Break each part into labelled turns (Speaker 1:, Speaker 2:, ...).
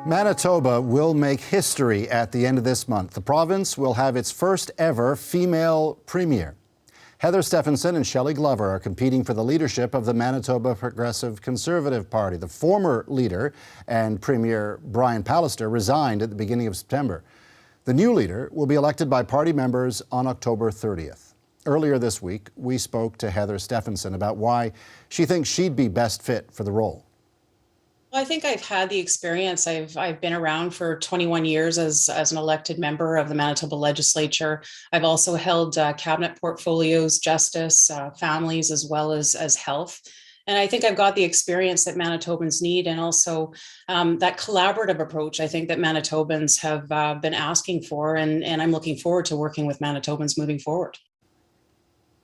Speaker 1: Manitoba will make history at the end of this month. The province will have its first ever female premier. Heather Stefanson and Shelley Glover are competing for the leadership of the Manitoba Progressive Conservative Party. The former leader and Premier Brian Pallister resigned at the beginning of September. The new leader will be elected by party members on October 30th. Earlier this week, we spoke to Heather Stefanson about why she thinks she'd be best fit for the role.
Speaker 2: Well, I think I've had the experience. I've been around for 21 years as an elected member of the Manitoba legislature. I've also held cabinet portfolios, justice, families, as well as health. And I think I've got the experience that Manitobans need, and also that collaborative approach I think that Manitobans have been asking for, and I'm looking forward to working with Manitobans moving forward.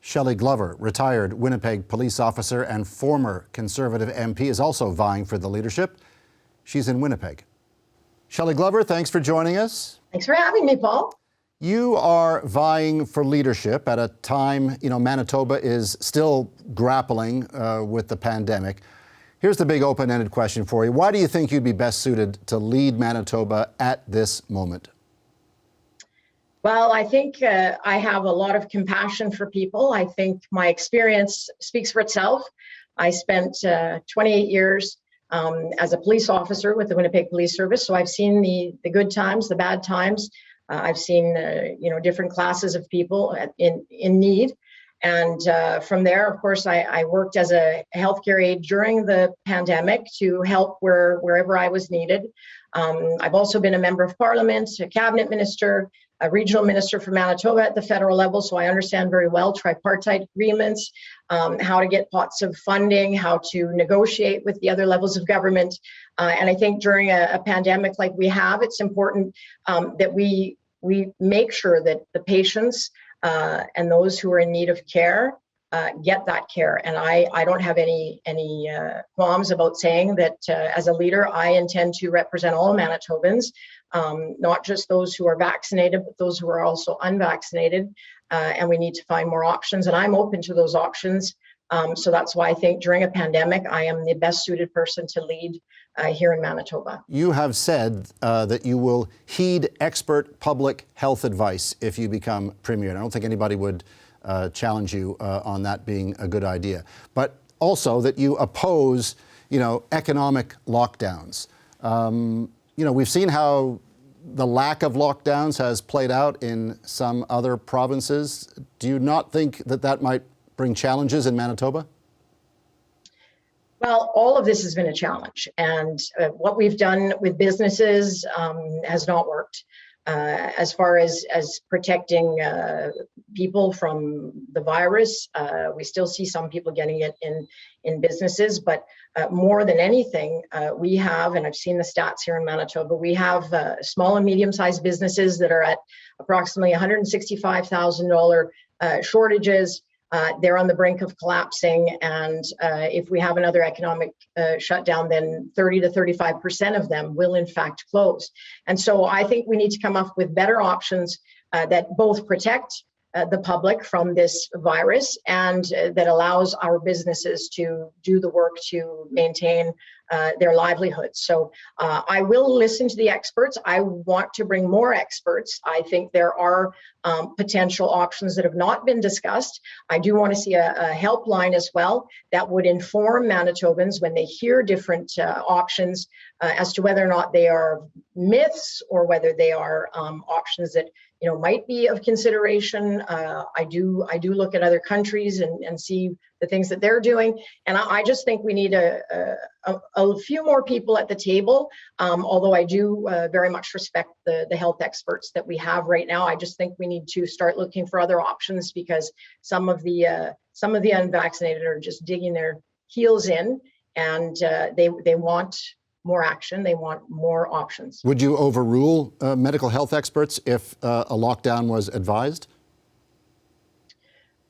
Speaker 1: Shelley Glover, retired Winnipeg police officer and former Conservative MP, is also vying for the leadership. She's in Winnipeg. Shelley Glover, thanks for joining us.
Speaker 3: Thanks for having me, Paul.
Speaker 1: You are vying for leadership at a time, Manitoba is still grappling with the pandemic. Here's the big open-ended question for you. Why do you think you'd be best suited to lead Manitoba at this moment?
Speaker 3: Well, I think I have a lot of compassion for people. I think my experience speaks for itself. I spent 28 years as a police officer with the Winnipeg Police Service, so I've seen the good times, the bad times. I've seen different classes of people in need. And from there, of course, I worked as a healthcare aide during the pandemic to help wherever I was needed. I've also been a member of Parliament, a cabinet minister, a regional minister for Manitoba at the federal level, so I understand very well tripartite agreements, how to get pots of funding, how to negotiate with the other levels of government. And I think during a pandemic like we have, it's important that we make sure that the patients and those who are in need of care get that care. And I don't have any qualms about saying that as a leader, I intend to represent all Manitobans, not just those who are vaccinated, but those who are also unvaccinated. And we need to find more options, and I'm open to those options. So that's why I think during a pandemic, I am the best suited person to lead here in Manitoba.
Speaker 1: You have said that you will heed expert public health advice if you become premier. And I don't think anybody would challenge you on that being a good idea. But also that you oppose, economic lockdowns. We've seen how the lack of lockdowns has played out in some other provinces. Do you not think that might bring challenges in Manitoba?
Speaker 3: Well, all of this has been a challenge, and what we've done with businesses has not worked. As far as protecting people from the virus, we still see some people getting it in businesses, but more than anything, we have, and I've seen the stats here in Manitoba, we have small and medium-sized businesses that are at approximately $165,000 shortages. They're on the brink of collapsing, and if we have another economic shutdown, then 30 to 35% of them will in fact close. And so I think we need to come up with better options that both protect the public from this virus and that allows our businesses to do the work to maintain their livelihoods. So I will listen to the experts. I want to bring more experts. I think there are potential options that have not been discussed. I do want to see a helpline as well that would inform Manitobans when they hear different options as to whether or not they are myths or whether they are options that might be of consideration. I do look at other countries and see the things that they're doing, and I just think we need a few more people at the table. Although I do very much respect the health experts that we have right now, I just think we need to start looking for other options because some of the unvaccinated are just digging their heels in, and they want more action. They want more options.
Speaker 1: Would you overrule medical health experts if a lockdown was advised?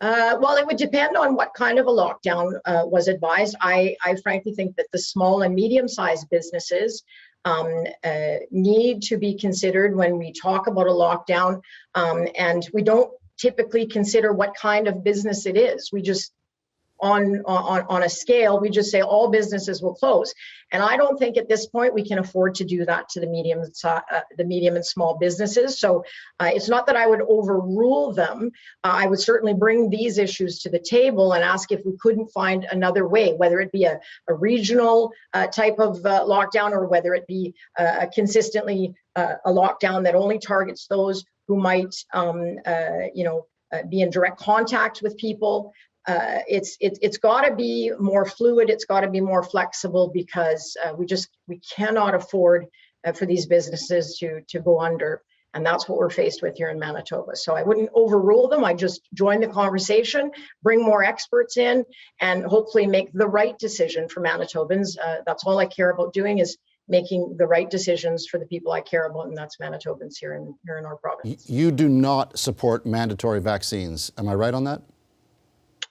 Speaker 3: Well, it would depend on what kind of a lockdown was advised. I frankly think that the small and medium-sized businesses need to be considered when we talk about a lockdown, and we don't typically consider what kind of business it is. We just on a scale, we just say all businesses will close. And I don't think at this point we can afford to do that to the medium and small businesses. So it's not that I would overrule them. I would certainly bring these issues to the table and ask if we couldn't find another way, whether it be a regional type of lockdown, or whether it be consistently a lockdown that only targets those who might be in direct contact with people. It's got to be more fluid. It's got to be more flexible, because we cannot afford for these businesses to go under, and that's what we're faced with here in Manitoba. So I wouldn't overrule them. I just join the conversation, bring more experts in, and hopefully make the right decision for Manitobans. That's all I care about doing, is making the right decisions for the people I care about, and that's Manitobans here in our province.
Speaker 1: You do not support mandatory vaccines. Am I right on that?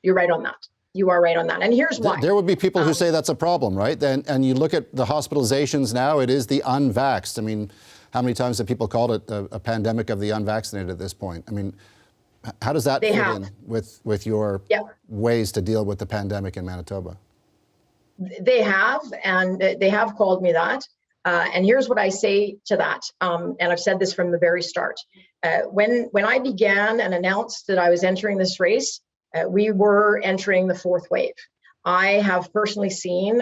Speaker 3: You're right on that. You are right on that. And here's why.
Speaker 1: There would be people who say that's a problem, right? And you look at the hospitalizations now, it is the unvaxxed. I mean, how many times have people called it a pandemic of the unvaccinated at this point? I mean, how does that fit in with your ways to deal with the pandemic in Manitoba?
Speaker 3: They have, and they have called me that. And here's what I say to that. And I've said this from the very start. When I began and announced that I was entering this race, we were entering the fourth wave. I have personally seen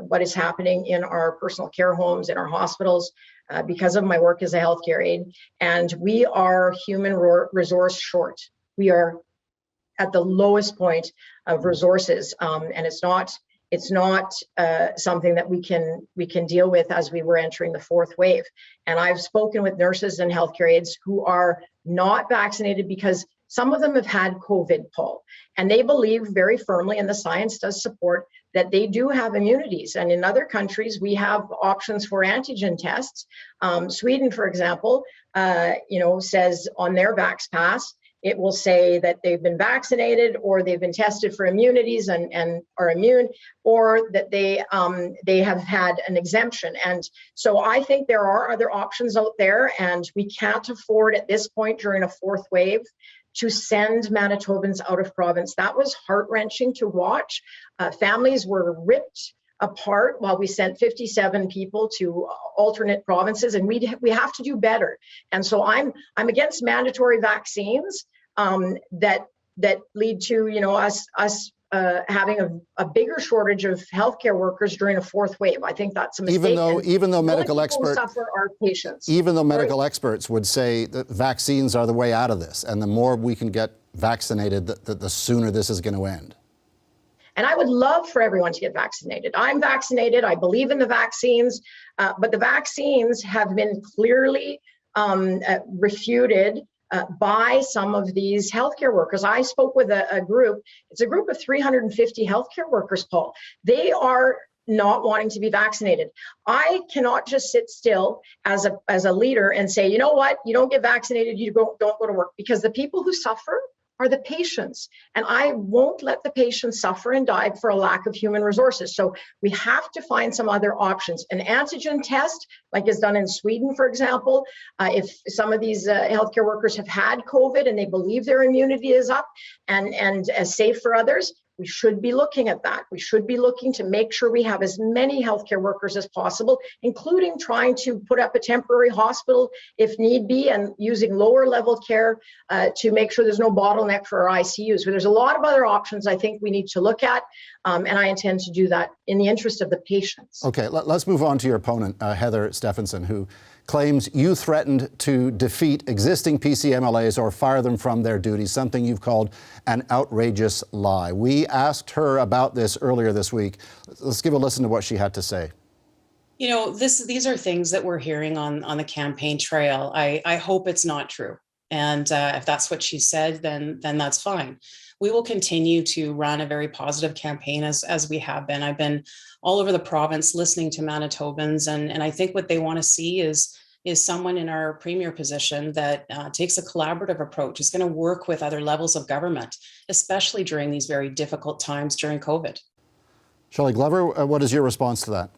Speaker 3: what is happening in our personal care homes, in our hospitals, because of my work as a healthcare aide, and we are human resource short. We are at the lowest point of resources, and it's not something that we can deal with as we were entering the fourth wave. And I've spoken with nurses and healthcare aides who are not vaccinated because some of them have had COVID, Paul, and they believe very firmly, and the science does support, that they do have immunities. And in other countries, we have options for antigen tests. Sweden, for example, says on their Vax Pass, it will say that they've been vaccinated, or they've been tested for immunities and are immune, or that they have had an exemption. And so I think there are other options out there, and we can't afford at this point during a fourth wave to send Manitobans out of province. That was heart-wrenching to watch. Families were ripped apart while we sent 57 people to alternate provinces, and we have to do better. And so I'm against mandatory vaccines that lead to us having a bigger shortage of healthcare workers during a fourth wave. I think that's a mistake.
Speaker 1: Even though medical experts
Speaker 3: suffer our patients.
Speaker 1: Even though medical experts would say that vaccines are the way out of this, and the more we can get vaccinated, the sooner this is going to end.
Speaker 3: And I would love for everyone to get vaccinated. I'm vaccinated. I believe in the vaccines, but the vaccines have been clearly refuted by some of these healthcare workers. I spoke with a group. It's a group of 350 healthcare workers, Paul. They are not wanting to be vaccinated. I cannot just sit still as a leader and say, you know what, you don't get vaccinated, you don't go to work, because the people who suffer are the patients. And I won't let the patients suffer and die for a lack of human resources. So we have to find some other options. An antigen test, like is done in Sweden, for example, if some of these healthcare workers have had COVID and they believe their immunity is up and safe for others, we should be looking at that. We should be looking to make sure we have as many healthcare workers as possible, including trying to put up a temporary hospital if need be, and using lower level care to make sure there's no bottleneck for our ICUs. So there's a lot of other options I think we need to look at, and I intend to do that in the interest of the patients.
Speaker 1: Okay, let's move on to your opponent, Heather Stefanson, who claims you threatened to defeat existing PCMLAs or fire them from their duties, something you've called an outrageous lie. We asked her about this earlier this week. Let's give a listen to what she had to say.
Speaker 2: You know, these are things that we're hearing on the campaign trail. I hope it's not true. And if that's what she said, then that's fine. We will continue to run a very positive campaign as we have been. I've been all over the province listening to Manitobans, and I think what they want to see is someone in our premier position that takes a collaborative approach, is going to work with other levels of government, especially during these very difficult times during COVID.
Speaker 1: Shelly Glover, what is your response to that?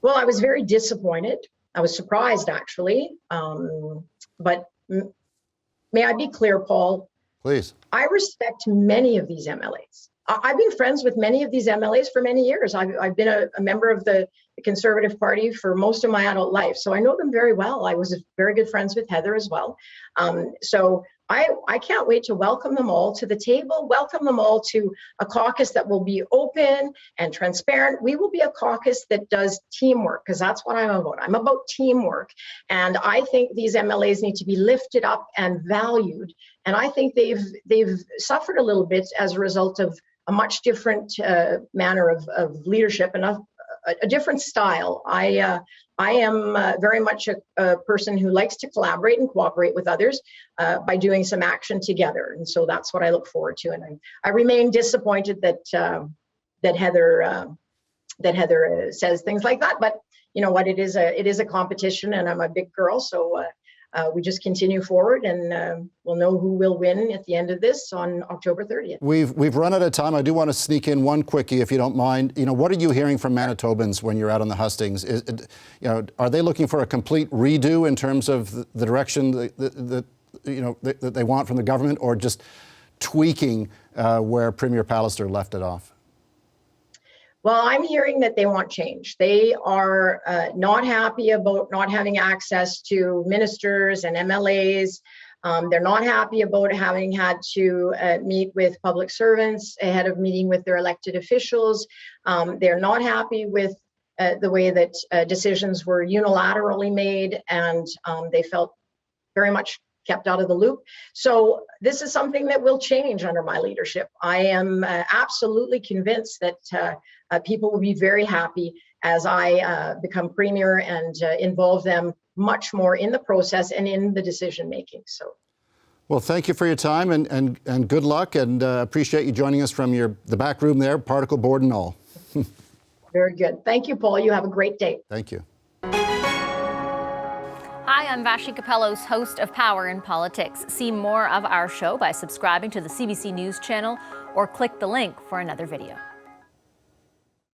Speaker 3: Well, I was very disappointed. I was surprised, actually. But may I be clear, Paul?
Speaker 1: Please.
Speaker 3: I respect many of these MLAs. I've been friends with many of these MLAs for many years. I've been a member of the Conservative Party for most of my adult life, so I know them very well. I was very good friends with Heather as well. So I can't wait to welcome them all to the table, welcome them all to a caucus that will be open and transparent. We will be a caucus that does teamwork, because that's what I'm about. I'm about teamwork. And I think these MLAs need to be lifted up and valued. And I think they've suffered a little bit as a result of a much different manner of leadership and a different style. I am very much a person who likes to collaborate and cooperate with others by doing some action together, and so that's what I look forward to. And I remain disappointed that Heather says things like that. But you know what? It is a competition, and I'm a big girl, so we just continue forward, and we'll know who will win at the end of this on October 30th.
Speaker 1: We've run out of time. I do want to sneak in one quickie, if you don't mind. You know, what are you hearing from Manitobans when you're out on the hustings? Are they looking for a complete redo in terms of the direction that they want from the government, or just tweaking where Premier Pallister left it off?
Speaker 3: Well, I'm hearing that they want change. They are not happy about not having access to ministers and MLAs. They're not happy about having had to meet with public servants ahead of meeting with their elected officials. They're not happy with the way that decisions were unilaterally made, and they felt very much kept out of the loop. So this is something that will change under my leadership. I am absolutely convinced that people will be very happy as I become premier and involve them much more in the process and in the decision making. So,
Speaker 1: well, thank you for your time, and good luck, and appreciate you joining us from the back room there, particle board and all.
Speaker 3: Very good. Thank you, Paul. You have a great day.
Speaker 1: Thank you.
Speaker 4: Hi, I'm Vashi Capellos, host of Power in Politics. See more of our show by subscribing to the CBC News channel or click the link for another video.